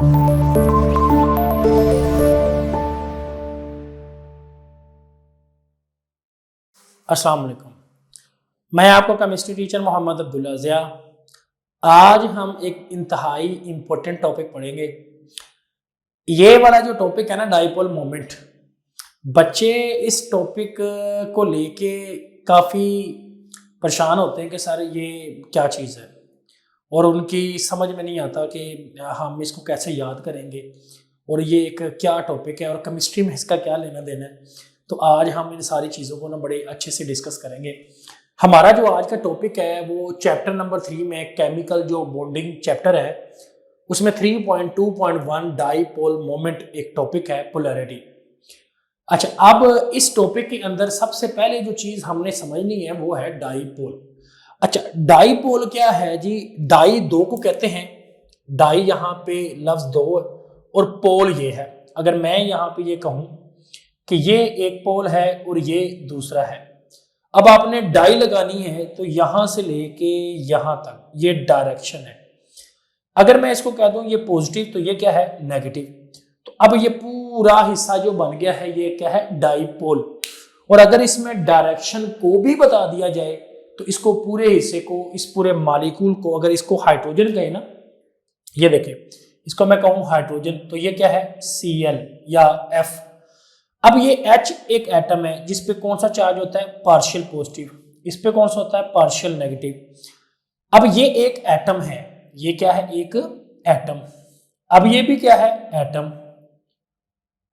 अस्सलाम वालेकुम। मैं आपको केमिस्ट्री टीचर मोहम्मद अब्दुल्ला ज़िया। आज हम एक इंतहाई इम्पोर्टेंट टॉपिक पढ़ेंगे। ये वाला जो टॉपिक है ना, डाइपोल मोमेंट, बच्चे इस टॉपिक को लेके काफ़ी परेशान होते हैं कि सर ये क्या चीज़ है, और उनकी समझ में नहीं आता कि हम इसको कैसे याद करेंगे और ये एक क्या टॉपिक है और केमिस्ट्री में इसका क्या लेना देना है। तो आज हम इन सारी चीज़ों को ना बड़े अच्छे से डिस्कस करेंगे। हमारा जो आज का टॉपिक है वो चैप्टर नंबर 3 में केमिकल जो बॉन्डिंग चैप्टर है उसमें 3.2.1 डाइपोल मोमेंट एक टॉपिक है, पोलैरिटी। अच्छा, अब इस टॉपिक के अंदर सबसे पहले जो चीज़ हमने समझनी है वो है डाइपोल। अच्छा, डाइपोल क्या है जी? डाई दो को कहते हैं। डाई यहाँ पे लफ्ज दो और पोल ये है। अगर मैं यहाँ पे ये कहूँ कि ये एक पोल है और ये दूसरा है, अब आपने डाई लगानी है तो यहां से लेके यहां तक ये डायरेक्शन है। अगर मैं इसको कह दूं ये पॉजिटिव तो ये क्या है? नेगेटिव। तो अब ये पूरा हिस्सा जो बन गया है ये क्या है? डाइपोल। और अगर इसमें डायरेक्शन को भी बता दिया जाए तो इसको पूरे हिस्से को, इस पूरे मॉलिक्यूल को, अगर इसको हाइड्रोजन कहे ना, ये देखें, इसको मैं कहूं हाइड्रोजन तो ये क्या है? Cl या F। अब ये H एक एटम है जिसपे कौन सा चार्ज होता है? Partial positive. इस पे कौन सा होता है? Partial negative. अब ये एक एटम है, ये क्या है? एक एटम। अब ये भी क्या है? एटम।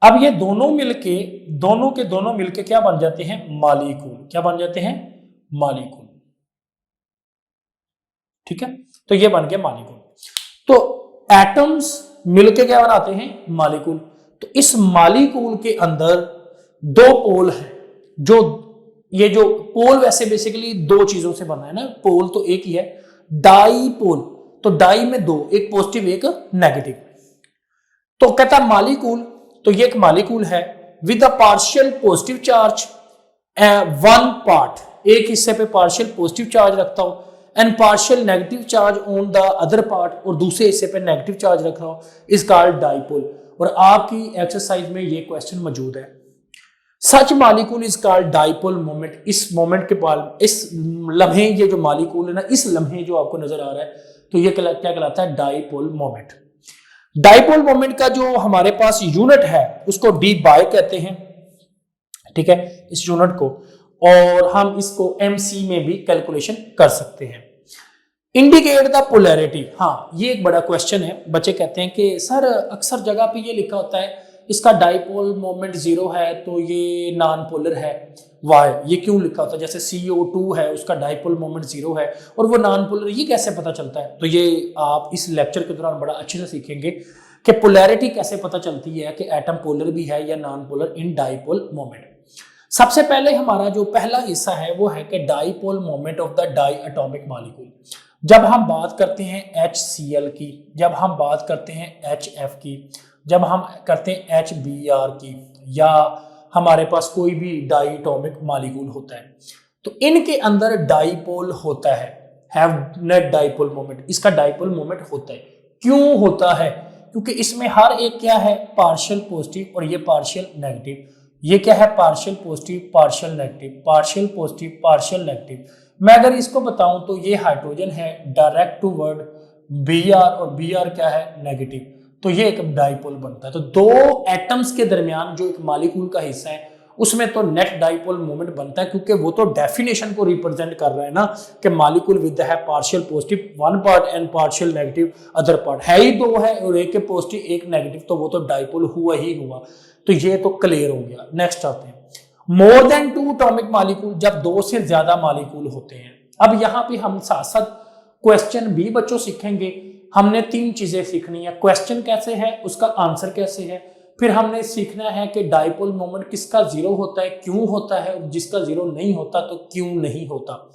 अब ये दोनों के दोनों मिलके क्या बन जाते हैं? मॉलिक्यूल। क्या बन जाते हैं? मॉलिक्यूल। ठीक है, तो ये बन गया मॉलिक्यूल। तो एटम्स मिलके क्या बनाते हैं? मॉलिक्यूल। तो इस मॉलिक्यूल के अंदर दो पोल हैं। ये जो पोल वैसे बेसिकली दो चीजों से बना है ना, पोल तो एक ही है, डाइपोल। तो डाई में दो, एक पॉजिटिव एक नेगेटिव। तो कहता है मॉलिक्यूल, तो ये एक मॉलिक्यूल है with a partial positive charge, one part, एक हिस्से पे पार्शियल पॉजिटिव चार्ज रखता हूं, and partial negative charge on the other part, और दूसरे हिस्से पे नेगेटिव चार्ज रख रहा हूं, इज कॉल्ड डाइपोल। और आपकी एक्सरसाइज में ये क्वेश्चन मौजूद है, such molecule is called dipole moment. इस मोमेंट के बाद, इस लम्हे, ये जो मॉलिक्यूल है ना, इस लम्हे जो आपको नजर आ रहा है, तो ये क्या कहलाता है? Dipole moment. डाइपोल मोमेंट का जो हमारे पास यूनिट है उसको डी बाय कहते हैं। ठीक है, इस यूनिट को, और हम इसको MC में भी कैलकुलेशन कर सकते हैं। Indicate the polarity. हाँ, ये एक बड़ा क्वेश्चन है। बच्चे कहते हैं कि सर अक्सर जगह पे ये लिखा होता है इसका डाइपोल मोमेंट 0 है तो ये नॉन पोलर है। वाई, ये क्यों लिखा होता है? जैसे CO2 है, उसका डाइपोल मोमेंट 0 है और वो नॉन पोलर, ये कैसे पता चलता है? तो ये आप इस लेक्चर के दौरान बड़ा अच्छे से सीखेंगे कि पोलैरिटी कैसे पता चलती है कि एटम पोलर भी है या नॉन पोलर इन डाइपोल मोमेंट। सबसे पहले हमारा जो पहला हिस्सा है वो है कि dipole moment of the diatomic molecule. जब हम बात करते हैं HCl की, जब हम बात करते हैं HF की, जब हम करते हैं HBr की, या हमारे पास कोई भी डाई एटॉमिक मॉलिक्यूल होता है, तो इनके अंदर डाइपोल होता है नेट डाइपोल मोमेंट। इसका डाइपोल मोमेंट होता है। क्यों होता है? क्योंकि इसमें हर एक क्या है? पार्शियल पॉजिटिव और ये पार्शियल नेगेटिव। ये क्या है? Partial positive partial negative, partial positive partial negative. मैं अगर इसको बताऊं तो ये हाइड्रोजन है डायरेक्ट टूवर्ड Br, और Br क्या है? नेगेटिव। तो ये एक डाइपोल बनता है। तो दो एटम्स के दरमियान जो एक मॉलिक्यूल का हिस्सा है उसमें तो नेट डाइपोल मोमेंट बनता है, क्योंकि वो तो डेफिनेशन को रिप्रेजेंट कर रहा है ना कि मॉलिक्यूल विद है partial positive one part and partial negative other part. है ही दो है और एक पॉजिटिव एक नेगेटिव, तो वो तो डाइपोल हुआ ही हुआ। तो ये तो क्लियर हो गया। नेक्स्ट आते हैं मोर देन 2 एटॉमिक मॉलिक्यूल, जब 2 से ज्यादा मॉलिक्यूल होते हैं। अब यहाँ पे हम साथ साथ क्वेश्चन भी बच्चों सीखेंगे। हमने 3 चीजें सीखनी है, क्वेश्चन कैसे है, उसका आंसर कैसे है, फिर हमने सीखना है कि डाइपोल मोमेंट किसका 0 होता है, क्यों होता है, और जिसका 0 नहीं होता तो क्यों नहीं होता।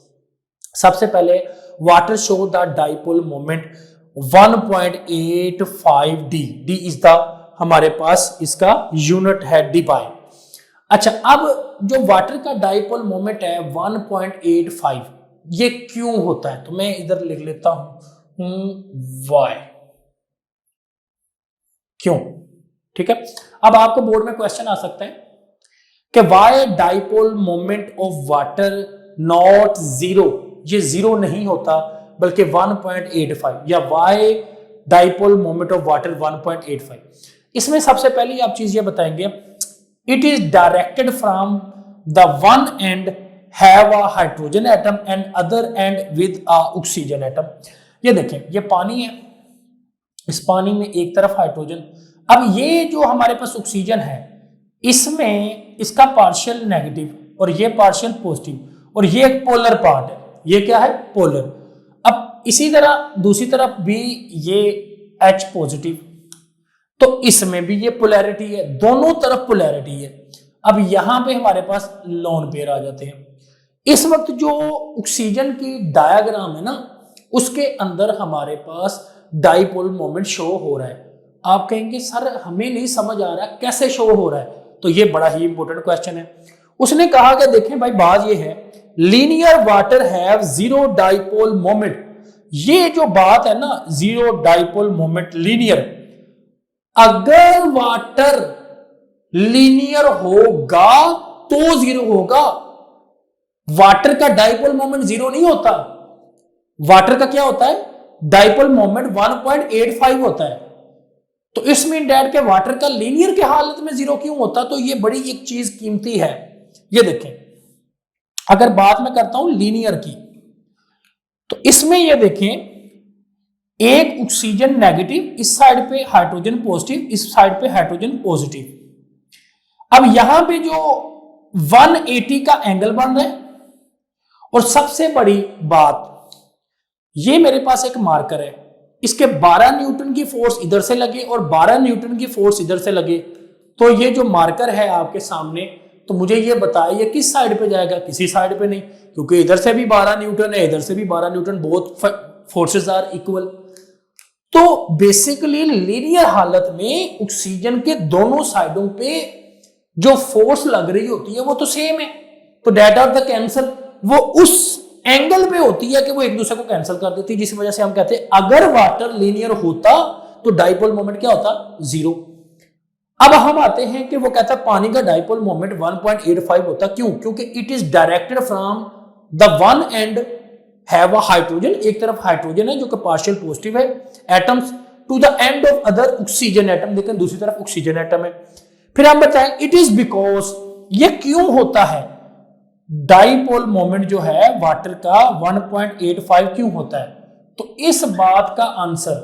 सबसे पहले water show the dipole moment 1.85 D. D is the हमारे पास इसका यूनिट है, डी बाय। अच्छा, अब जो वाटर का डाइपोल मोमेंट है 1.85, ये क्यों होता है? तो मैं इधर लिख लेता हूं वाई। क्यों? ठीक है, अब आपको बोर्ड में क्वेश्चन आ सकता है कि why dipole moment of water not zero, ये जीरो नहीं होता बल्कि 1.85, या why dipole moment of water 1.85। इसमें सबसे पहले आप चीज ये बताएंगे, it is directed from the one end have a hydrogen atom and other end with a oxygen atom. ये देखें, ये पानी है, इस पानी में एक तरफ हाइड्रोजन, अब ये जो हमारे पास ऑक्सीजन है इसमें इसका पार्शियल नेगेटिव और ये पार्शियल पॉजिटिव और ये एक पोलर पार्ट है, ये क्या है? पोलर। अब इसी तरह दूसरी तरफ भी ये H पॉजिटिव, तो इसमें भी ये पोलैरिटी है, दोनों तरफ पोलैरिटी है। अब यहां पे हमारे पास लोन पेयर आ जाते हैं। इस वक्त जो ऑक्सीजन की डायग्राम है ना, उसके अंदर हमारे पास डाइपोल मोमेंट शो हो रहा है। आप कहेंगे सर हमें नहीं समझ आ रहा कैसे शो हो रहा है, तो ये बड़ा ही इंपॉर्टेंट क्वेश्चन है। उसने कहा कि देखें भाई, बात ये है linear water have zero dipole moment. ये जो बात है ना, जीरो डाइपोल मोमेंट लीनियर, अगर वाटर लीनियर होगा तो जीरो होगा। वाटर का डाइपोल मोमेंट जीरो नहीं होता, वाटर का क्या होता है? डाइपोल मोमेंट 1.85 होता है। तो इट्स मीन दैट के वाटर का लीनियर के हालत में जीरो क्यों होता? तो ये बड़ी एक चीज कीमती है। ये देखें, अगर बात मैं करता हूं लीनियर की, तो इसमें ये देखें, एक ऑक्सीजन नेगेटिव, इस साइड पे हाइड्रोजन पॉजिटिव, इस साइड पे हाइड्रोजन पॉजिटिव। अब यहां पे जो 180 का एंगल बन रहा है, और सबसे बड़ी बात, ये मेरे पास एक मार्कर है, इसके 12 न्यूटन की फोर्स इधर से लगे और 12 न्यूटन की फोर्स इधर से लगे, तो ये जो मार्कर है आपके सामने, तो मुझे ये बताया ये किस साइड पे जाएगा? किसी साइड पे नहीं, क्योंकि इधर से भी 12 न्यूटन है, इधर से भी 12 newton, both forces are equal. तो बेसिकली लीनियर हालत में ऑक्सीजन के दोनों साइडों पे जो फोर्स लग रही होती है वो तो सेम है, तो डेट ऑफ द कैंसल वो उस एंगल पे होती है कि वो एक दूसरे को कैंसिल कर देती है, जिस वजह से हम कहते हैं अगर वाटर लीनियर होता तो डाइपोल मोमेंट क्या होता? जीरो। अब हम आते हैं कि वो कहता है पानी का डाइपोल मोमेंट 1.85 होता, क्यों? क्योंकि it is directed from the one end have a hydrogen, एक तरफ हाइड्रोजन है जो कि पार्शियल पॉजिटिव है atoms, to the end of other oxygen atom, लेकिन दूसरी तरफ ऑक्सीजन एटम है। फिर हम बताएं इट इज बिकॉज, ये क्यों होता है डाइपोल मोमेंट जो है वाटर का 1.85 क्यों होता है? तो इस बात का आंसर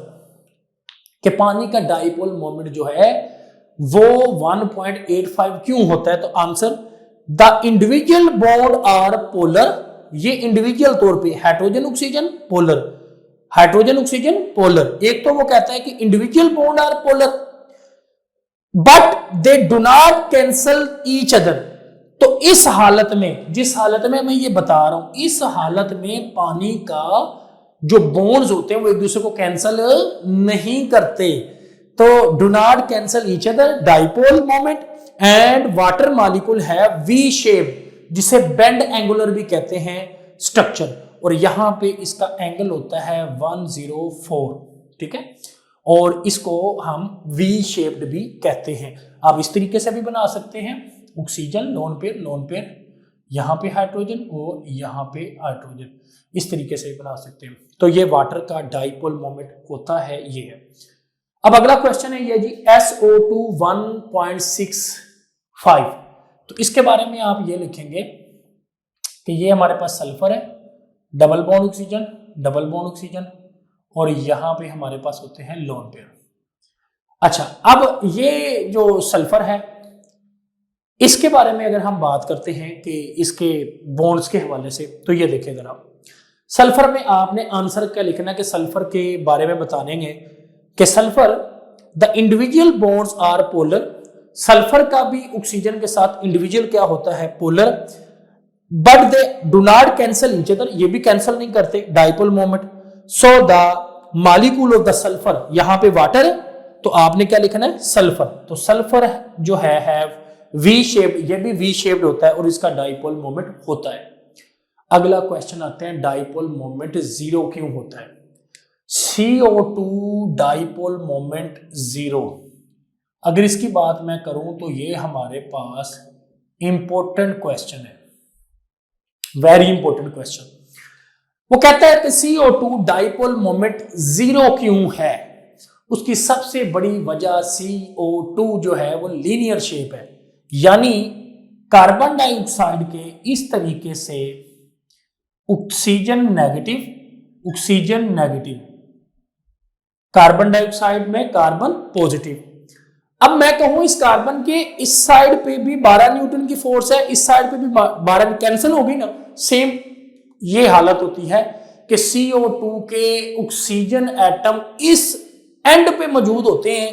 कि पानी का डाइपोल मोमेंट जो है वो 1.85 क्यों होता है, तो answer the individual bond are polar, ये इंडिविजुअल तौर पे hydrogen oxygen polar, hydrogen oxygen polar. एक तो वो कहता है कि individual bond are polar but they do not cancel each other. तो इस हालत में, जिस हालत में मैं ये बता रहा हूं, इस हालत में पानी का जो बॉन्ड्स होते हैं वो एक दूसरे को कैंसल नहीं करते, तो do not cancel each other, dipole moment and water molecule है वी शेप, जिसे बेंड एंगुलर भी कहते हैं स्ट्रक्चर, और यहां पे इसका एंगल होता है 104, ठीक है, और इसको हम वी शेप्ड भी कहते हैं। आप इस तरीके से भी बना सकते हैं, ऑक्सीजन लोन पेयर, यहां पे हाइड्रोजन और यहां पे हाइड्रोजन, इस तरीके से बना सकते हैं। तो ये वाटर का डाइपोल मोमेंट होता है, ये है। अब अगला क्वेश्चन है ये जी, SO2 1.65, तो इसके बारे में आप ये लिखेंगे कि ये हमारे पास सल्फर है, डबल बॉन्ड ऑक्सीजन, और यहां पे हमारे पास होते हैं लोन पेयर। अच्छा, अब ये जो सल्फर है इसके बारे में अगर हम बात करते हैं कि इसके बॉन्ड्स के हवाले से, तो ये देखिए जरा, सल्फर में आपने आंसर क्या लिखना है कि सल्फर के बारे में बताएंगे कि sulphur the individual bonds are polar, sulphur का भी ऑक्सीजन के साथ इंडिविजुअल क्या होता है? Polar, but they do not cancel each other, ये भी कैंसिल नहीं करते dipole moment. So the molecule of the sulphur, यहां पे वाटर है तो आपने क्या लिखना है? सल्फर। तो सल्फर जो है वी शेप्ड, ये भी वी शेप्ड होता है और इसका डाइपोल मोमेंट होता है। अगला क्वेश्चन आते हैं, डाइपोल मोमेंट जीरो क्यों होता है? CO2 डाइपोल मोमेंट जीरो अगर इसकी बात मैं करूं तो ये हमारे पास इंपॉर्टेंट क्वेश्चन है, वेरी इंपॉर्टेंट क्वेश्चन। वो कहता है कि CO2 डाइपोल मोमेंट 0 क्यों है? उसकी सबसे बड़ी वजह CO2 जो है वो लीनियर शेप है, यानी कार्बन डाइऑक्साइड के इस तरीके से ऑक्सीजन नेगेटिव, कार्बन डाइऑक्साइड में कार्बन पॉजिटिव। अब मैं कहूं इस कार्बन के इस साइड पे भी 12 न्यूटन की फोर्स है, इस साइड पे भी 12 कैंसिल होगी ना, सेम ये हालत होती है कि CO2 के ऑक्सीजन एटम इस एंड पे मौजूद होते हैं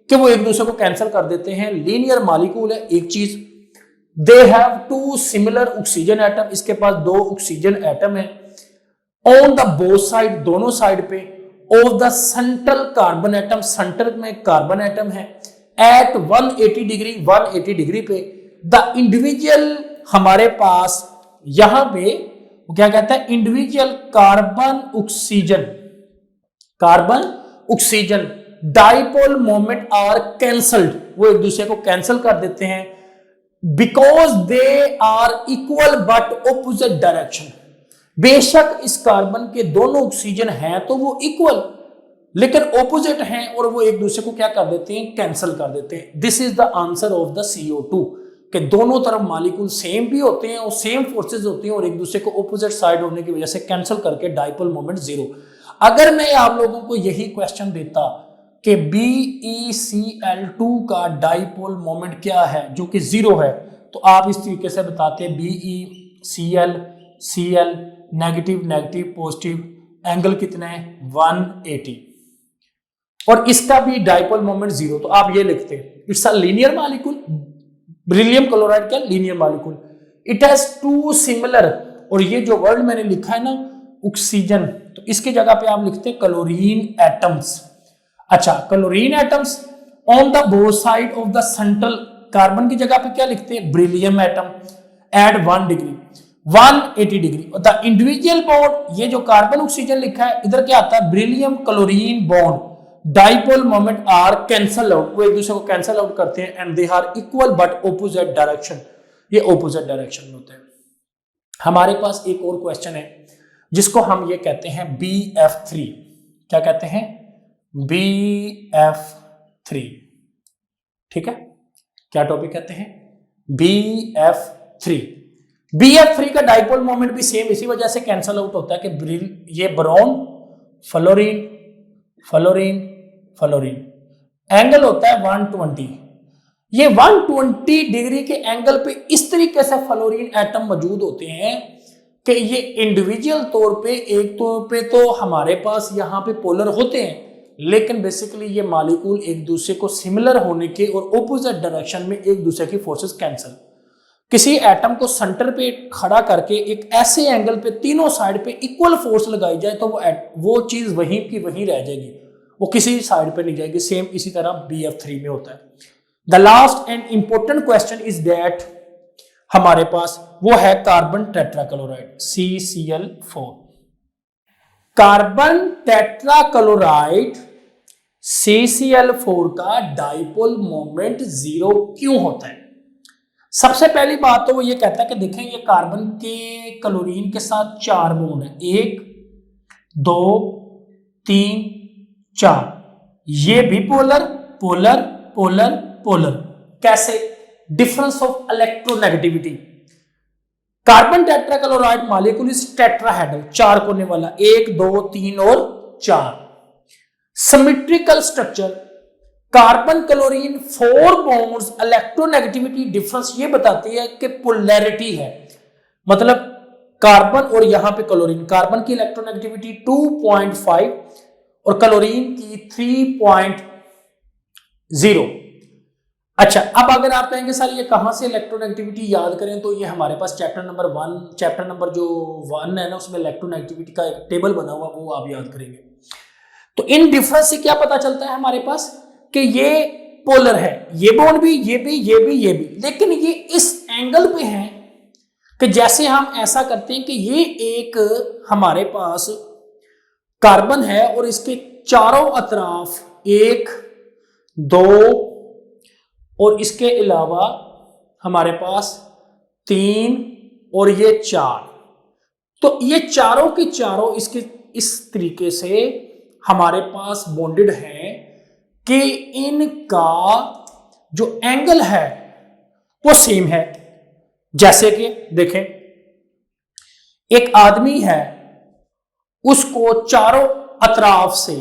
कि वो एक दूसरे को कैंसिल कर देते हैं, लीनियर मॉलिक्यूल है। एक चीज, they have two similar oxygen atom, इसके पास 2 ऑक्सीजन एटम है ऑन द बोथ साइड, दोनों साइड पे, of the central carbon atom, centre में कार्बन एटम है, एट 180 डिग्री पे द इंडिविजुअल, हमारे पास यहां पे वो क्या कहता है, individual carbon oxygen dipole moment are cancelled, वो एक दूसरे को कैंसिल कर देते हैं, because they are equal but opposite direction. बेशक इस कार्बन के दोनों ऑक्सीजन हैं तो वो इक्वल, लेकिन ऑपोजिट हैं और वो एक दूसरे को क्या कर देते हैं, कैंसिल कर देते हैं। This is the answer of the CO2 कि दोनों तरफ मॉलिक्यूल सेम भी होते हैं और सेम फोर्सेस होती हैं और एक दूसरे को ऑपोजिट साइड होने की वजह से कैंसिल करके डाइपोल मोमेंट 0। अगर मैं आप लोगों को यही क्वेश्चन देता कि BeCl2 का डाइपोल मोमेंट क्या है जो कि 0 है, तो आप इस तरीके से बताते BeCl नेगेटिव पॉजिटिव, एंगल कितना है 180, और इसका भी डाइपोल मोमेंट 0, तो आप ये लिखते it's a linear molecule. Beryllium chloride क्या linear molecule, it has 2 similar, और ये जो वर्ड मैंने लिखा है ना ऑक्सीजन, तो इसकी जगह पे आप लिखते हैं क्लोरीन एटम्स। अच्छा, chlorine atoms on the both side of the central, carbon की जगह पे क्या लिखते हैं, beryllium atom at 180 degree. The individual bond, ये जो कार्बन ऑक्सीजन लिखा है इधर क्या आता है, beryllium chlorine bond, dipole moment are cancel out, वो एक दूसरे को कैंसल आउट करते हैं, and they are equal but opposite direction, ये ऑपोजिट डायरेक्शन में होते हैं। हमारे पास एक और क्वेश्चन है जिसको हम ये कहते हैं BF3, क्या कहते हैं, BF3, ठीक है, क्या टॉपिक कहते हैं, BF3। BF3 का डाइपोल मोमेंट भी सेम इसी वजह से कैंसल आउट होता है कि ये ब्रोन फ्लोरीन एंगल होता है 120, ये 120 डिग्री के एंगल पे इस तरीके से फ्लोरीन एटम मौजूद होते हैं कि ये इंडिविजुअल तौर पे, एक तौर पे तो हमारे पास यहाँ पे पोलर होते हैं, लेकिन बेसिकली ये मॉलिक्यूल एक दूसरे को सिमिलर होने के और ऑपोजिट डायरेक्शन में एक दूसरे की फोर्सेस कैंसिल। किसी एटम को सेंटर पे खड़ा करके एक ऐसे एंगल पे तीनों साइड पे इक्वल फोर्स लगाई जाए तो वो चीज वहीं की वहीं रह जाएगी, वो किसी साइड पे नहीं जाएगी। सेम इसी तरह BF3 में होता है। The last and important question is that, हमारे पास वो है carbon tetrachloride CCl4। Carbon tetrachloride CCl4 का डाइपोल मोमेंट 0 क्यों होता है? सबसे पहली बात तो वो ये कहता है कि देखें ये कार्बन के क्लोरीन के साथ 4 बॉन्ड है, 1 2 3 4, ये भी पोलर। कैसे? Difference of electronegativity. Carbon tetrachloride molecule is tetrahedral, 4 कोने वाला, 1 2 3 और 4। Symmetrical structure, carbon chlorine 4 bonds, electronegativity difference ये बताती है कि पोलैरिटी है, मतलब कार्बन और यहां पे क्लोरीन, कार्बन की इलेक्ट्रोनेगेटिविटी 2.5 और क्लोरीन की 3.0। अच्छा, अब अगर आप कहेंगे सर ये कहां से इलेक्ट्रोनेगेटिविटी याद करें, तो ये हमारे पास चैप्टर नंबर जो 1 है ना, उसमें इलेक्ट्रोनेगेटिविटी का एक टेबल बना हुआ, वो आप याद करेंगे। तो इन डिफरेंस से क्या पता चलता है हमारे पास कि ये पोलर है, ये बॉन्ड भी, ये भी, लेकिन ये इस एंगल पे है कि जैसे हम ऐसा करते हैं कि ये एक हमारे पास कार्बन है और इसके चारों अतराफ 1 2 और इसके अलावा हमारे पास 3 और ये 4। तो ये चारों के चारों इसके इस तरीके से हमारे पास बॉन्डेड है कि इनका जो एंगल है वो सेम है। जैसे कि देखें, एक आदमी है, उसको चारों अतराफ से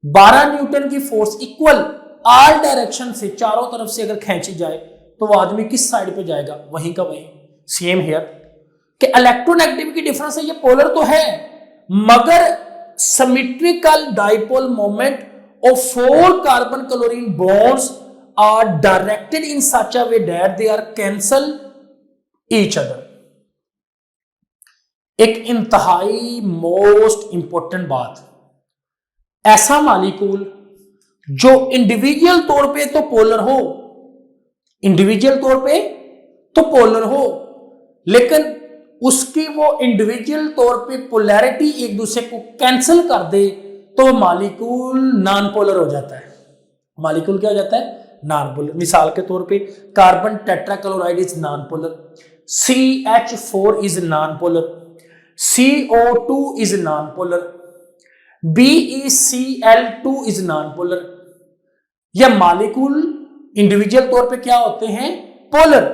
12 न्यूटन की फोर्स इक्वल ऑल डायरेक्शन से चारों तरफ से अगर खींची जाए तो वो आदमी किस साइड पे जाएगा? वहीं का वहीं। सेम हियर कि इलेक्ट्रोनेगेटिविटी डिफरेंस है, ये पोलर तो है, मगर symmetrical dipole moment of 4 carbon chlorine bonds are directed in such a way that they are cancel each other. एक इंतहाई मोस्ट इंपॉर्टेंट बात, ऐसा मॉलिक्यूल जो इंडिविजुअल तौर पे तो पोलर हो, इंडिविजुअल तौर पे तो पोलर हो, लेकिन उसकी वो इंडिविजुअल तौर पे पोलैरिटी एक दूसरे को कैंसिल कर दे तो मॉलिक्यूल नॉन पोलर हो जाता है। मॉलिक्यूल क्या हो जाता है? Non polar. मिसाल के तौर पे carbon tetrachloride is non polar, CH4 is non polar, CO2 is non polar, BeCl2 is non polar. यह मॉलिक्यूल इंडिविजुअल तौर पे क्या होते हैं? पोलर,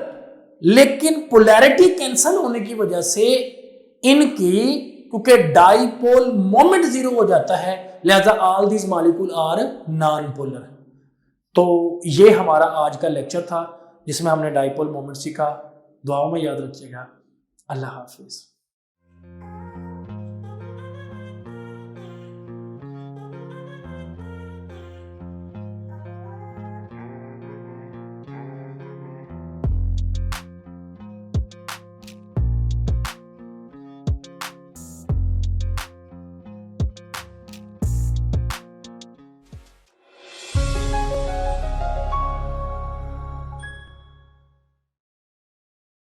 लेकिन पोलैरिटी कैंसल होने की वजह से इनकी, क्योंकि डाइपोल मोमेंट 0 हो जाता है, लिहाजा all these molecule are non polar. तो ये हमारा आज का लेक्चर था जिसमें हमने डाइपोल मोमेंट सीखा। दुआओं में याद रखिएगा। अल्लाह हाफिज।